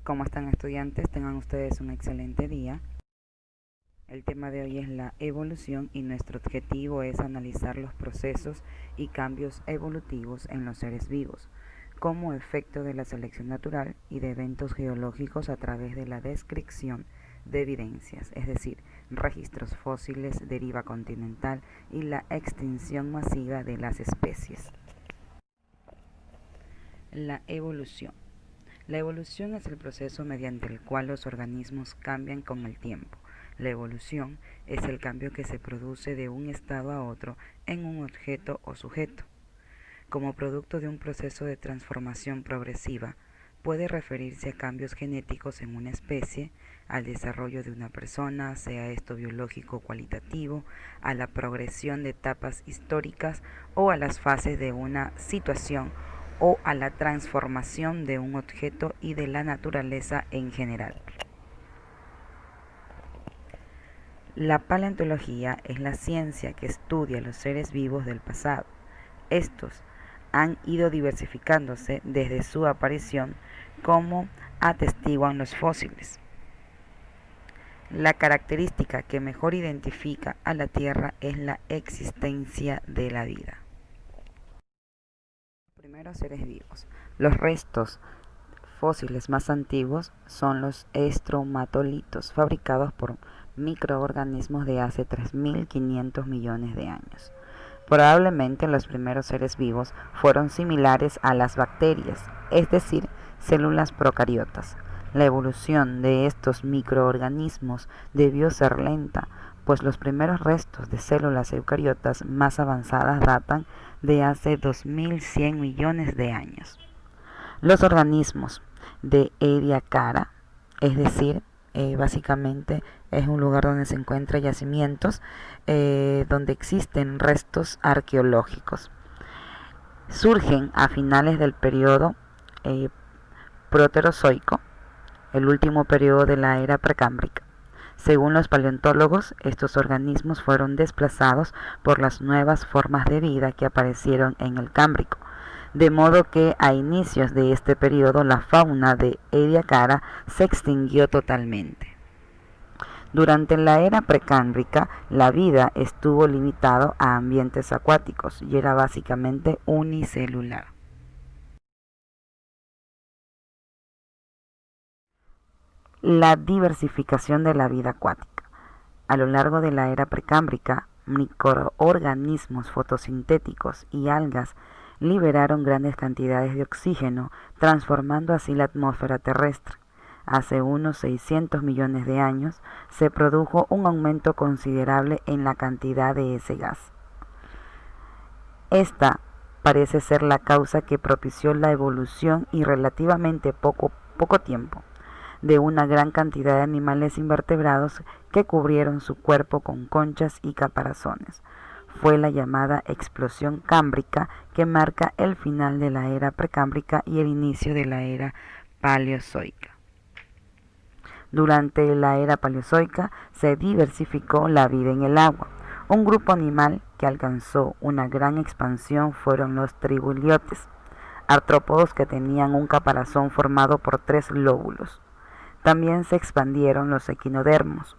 ¿Cómo están estudiantes? Tengan ustedes un excelente día. El tema de hoy es la evolución y nuestro objetivo es analizar los procesos y cambios evolutivos en los seres vivos como efecto de la selección natural y de eventos geológicos a través de la descripción de evidencias, es decir, registros fósiles, deriva continental y la extinción masiva de las especies. La evolución. La evolución es el proceso mediante el cual los organismos cambian con el tiempo. La evolución es el cambio que se produce de un estado a otro en un objeto o sujeto. Como producto de un proceso de transformación progresiva, puede referirse a cambios genéticos en una especie, al desarrollo de una persona, sea esto biológico o cualitativo, a la progresión de etapas históricas o a las fases de una situación o a la transformación de un objeto y de la naturaleza en general. La paleontología es la ciencia que estudia los seres vivos del pasado. Estos han ido diversificándose desde su aparición, como atestiguan los fósiles. La característica que mejor identifica a la Tierra es la existencia de la vida. Primeros seres vivos. Los restos fósiles más antiguos son los estromatolitos, fabricados por microorganismos de hace 3.500 millones de años. Probablemente los primeros seres vivos fueron similares a las bacterias, es decir, células procariotas. La evolución de estos microorganismos debió ser lenta, pues los primeros restos de células eucariotas más avanzadas datan de hace 2.100 millones de años. Los organismos de Ediacara, es decir, básicamente es un lugar donde se encuentran yacimientos, donde existen restos arqueológicos. Surgen a finales del periodo proterozoico, el último periodo de la era precámbrica. Según los paleontólogos, estos organismos fueron desplazados por las nuevas formas de vida que aparecieron en el Cámbrico, de modo que a inicios de este periodo la fauna de Ediacara se extinguió totalmente. Durante la era precámbrica, la vida estuvo limitado a ambientes acuáticos y era básicamente unicelular. La diversificación de la vida acuática. A lo largo de la era precámbrica, microorganismos fotosintéticos y algas liberaron grandes cantidades de oxígeno, transformando así la atmósfera terrestre. Hace unos 600 millones de años se produjo un aumento considerable en la cantidad de ese gas. Esta parece ser la causa que propició la evolución y relativamente poco tiempo de una gran cantidad de animales invertebrados que cubrieron su cuerpo con conchas y caparazones. Fue la llamada explosión cámbrica que marca el final de la era precámbrica y el inicio de la era paleozoica. Durante la era paleozoica se diversificó la vida en el agua. Un grupo animal que alcanzó una gran expansión fueron los tribaliotes, artrópodos que tenían un caparazón formado por 3 lóbulos. También se expandieron los equinodermos,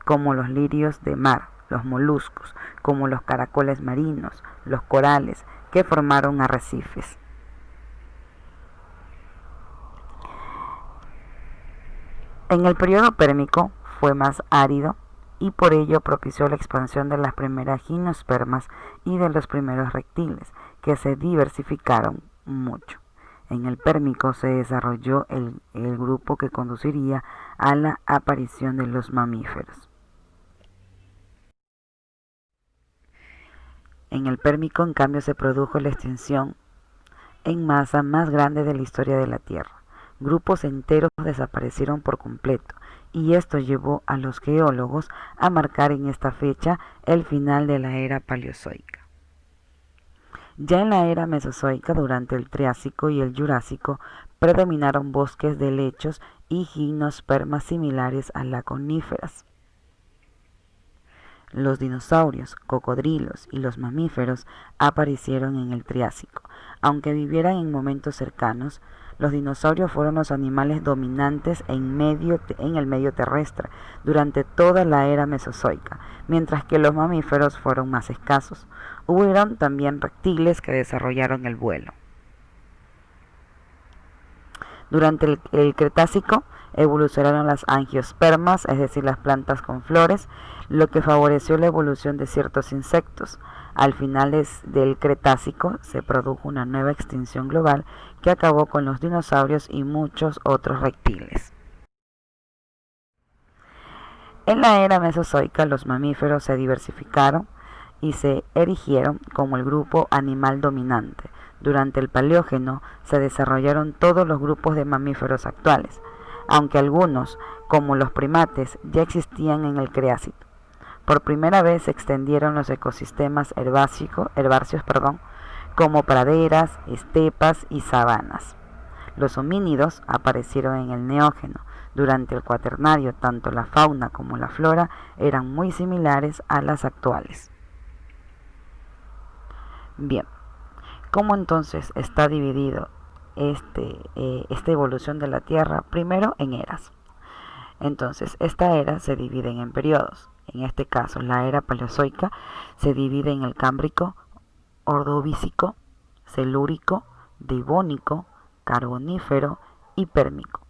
como los lirios de mar, los moluscos, como los caracoles marinos, los corales, que formaron arrecifes. En el periodo pérmico fue más árido y por ello propició la expansión de las primeras gimnospermas y de los primeros reptiles, que se diversificaron mucho. En el Pérmico se desarrolló el grupo que conduciría a la aparición de los mamíferos. En el Pérmico, en cambio, se produjo la extinción en masa más grande de la historia de la Tierra. Grupos enteros desaparecieron por completo, y esto llevó a los geólogos a marcar en esta fecha el final de la era paleozoica. Ya en la era mesozoica, durante el Triásico y el Jurásico, predominaron bosques de helechos y gimnospermas similares a las coníferas. Los dinosaurios, cocodrilos y los mamíferos aparecieron en el Triásico. Aunque vivieran en momentos cercanos, Los dinosaurios fueron los animales dominantes en el medio terrestre durante toda la era mesozoica, mientras que los mamíferos fueron más escasos. Hubieron también reptiles que desarrollaron el vuelo. Durante el Cretácico evolucionaron las angiospermas, es decir, las plantas con flores, lo que favoreció la evolución de ciertos insectos. Al final del Cretácico se produjo una nueva extinción global que acabó con los dinosaurios y muchos otros reptiles. En la era mesozoica los mamíferos se diversificaron y se erigieron como el grupo animal dominante. Durante el Paleógeno se desarrollaron todos los grupos de mamíferos actuales, aunque algunos, como los primates, ya existían en el Cretácico. Por primera vez se extendieron los ecosistemas herbáceos, como praderas, estepas y sabanas. Los homínidos aparecieron en el Neógeno. Durante el Cuaternario, tanto la fauna como la flora eran muy similares a las actuales. Bien, ¿cómo entonces está dividido esta evolución de la Tierra? Primero en eras. Entonces, esta era se divide en periodos. En este caso, la era paleozoica se divide en el Cámbrico, Ordovícico, Silúrico, Devónico, Carbonífero y Pérmico.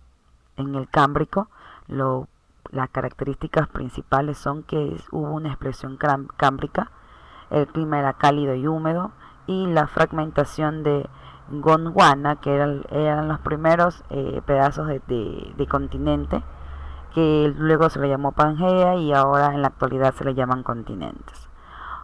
En el Cámbrico, las características principales son que hubo una explosión cámbrica, el clima era cálido y húmedo, y la fragmentación de Gondwana, que eran los primeros pedazos de continente, que luego se le llamó Pangea y ahora en la actualidad se le llaman continentes.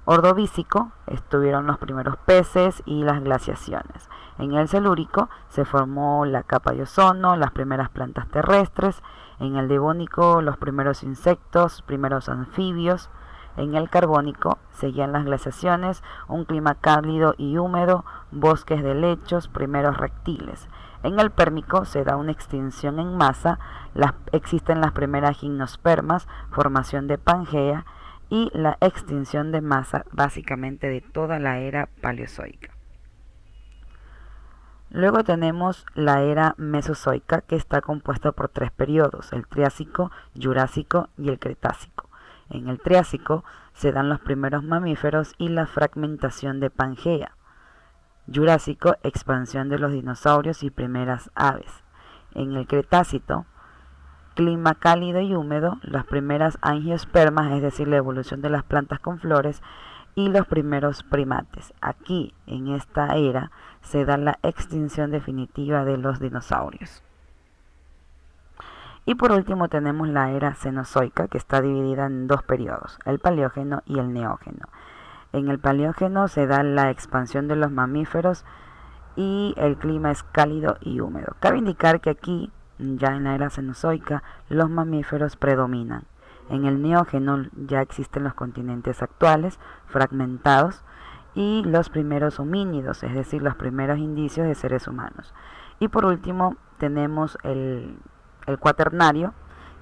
Ordovícico estuvieron los primeros peces y las glaciaciones. En el Silúrico se formó la capa de ozono, las primeras plantas terrestres. En el Devónico los primeros insectos, primeros anfibios. En el Carbónico seguían las glaciaciones, un clima cálido y húmedo, bosques de helechos, primeros reptiles. En el Pérmico se da una extinción en masa, existen las primeras gimnospermas, formación de Pangea y la extinción de masa básicamente de toda la era paleozoica. Luego tenemos la era mesozoica, que está compuesta por 3 periodos, el Triásico, Jurásico y el Cretácico. En el Triásico se dan los primeros mamíferos y la fragmentación de Pangea. Jurásico, expansión de los dinosaurios y primeras aves. En el Cretácico, clima cálido y húmedo, las primeras angiospermas, es decir, la evolución de las plantas con flores, y los primeros primates. Aquí, en esta era, se da la extinción definitiva de los dinosaurios. Y por último tenemos la era cenozoica, que está dividida en 2 periodos, el Paleógeno y el Neógeno. En el Paleógeno se da la expansión de los mamíferos y el clima es cálido y húmedo. Cabe indicar que aquí, ya en la era cenozoica, los mamíferos predominan. En el Neógeno ya existen los continentes actuales, fragmentados, y los primeros homínidos, es decir, los primeros indicios de seres humanos. Y por último tenemos el Cuaternario,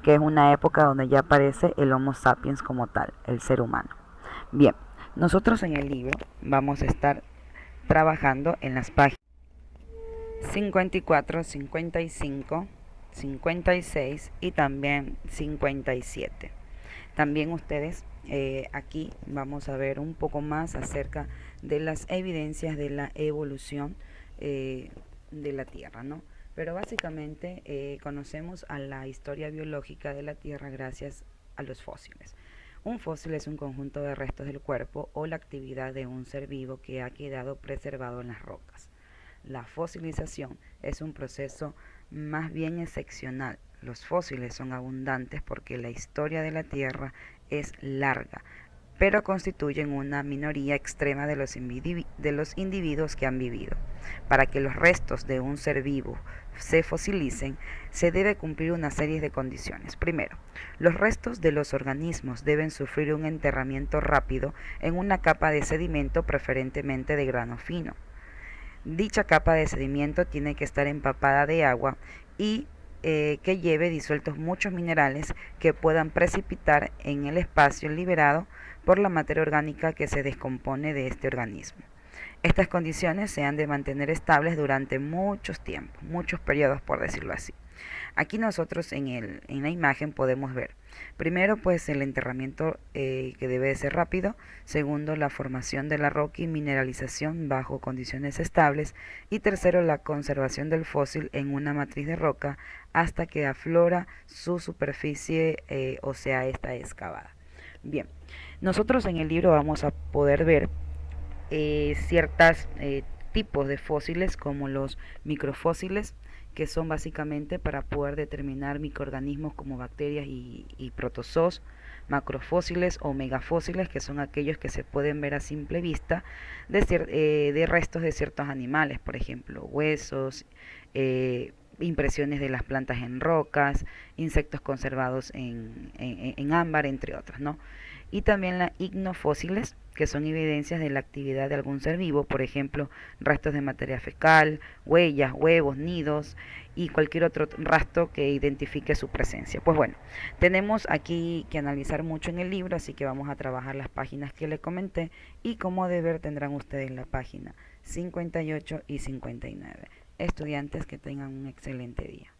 que es una época donde ya aparece el Homo sapiens como tal, el ser humano. Bien, nosotros en el libro vamos a estar trabajando en las páginas 54, 55, 56 y también 57. También ustedes aquí vamos a ver un poco más acerca de las evidencias de la evolución de la Tierra, ¿no? Pero básicamente conocemos a la historia biológica de la Tierra gracias a los fósiles. Un fósil es un conjunto de restos del cuerpo o la actividad de un ser vivo que ha quedado preservado en las rocas. La fosilización es un proceso más bien excepcional. Los fósiles son abundantes porque la historia de la Tierra es larga, pero constituyen una minoría extrema de los individuos que han vivido. Para que los restos de un ser vivo se fosilicen, se debe cumplir una serie de condiciones. Primero, los restos de los organismos deben sufrir un enterramiento rápido en una capa de sedimento, preferentemente de grano fino. Dicha capa de sedimento tiene que estar empapada de agua y que lleve disueltos muchos minerales que puedan precipitar en el espacio liberado por la materia orgánica que se descompone de este organismo. Estas condiciones se han de mantener estables durante muchos tiempos, muchos periodos por decirlo así. Aquí nosotros en la imagen podemos ver, primero pues el enterramiento que debe de ser rápido, segundo la formación de la roca y mineralización bajo condiciones estables y tercero la conservación del fósil en una matriz de roca hasta que aflora su superficie, o sea, esta excavada. Bien, nosotros en el libro vamos a poder ver ciertos tipos de fósiles como los microfósiles, que son básicamente para poder determinar microorganismos como bacterias y protozoos, macrofósiles o megafósiles, que son aquellos que se pueden ver a simple vista de restos de ciertos animales, por ejemplo, huesos, impresiones de las plantas en rocas, insectos conservados en ámbar, entre otros, ¿no? Y también las ignofósiles, que son evidencias de la actividad de algún ser vivo, por ejemplo, restos de materia fecal, huellas, huevos, nidos y cualquier otro rastro que identifique su presencia. Pues bueno, tenemos aquí que analizar mucho en el libro, así que vamos a trabajar las páginas que les comenté y como deber tendrán ustedes la página 58 y 59. Estudiantes, que tengan un excelente día.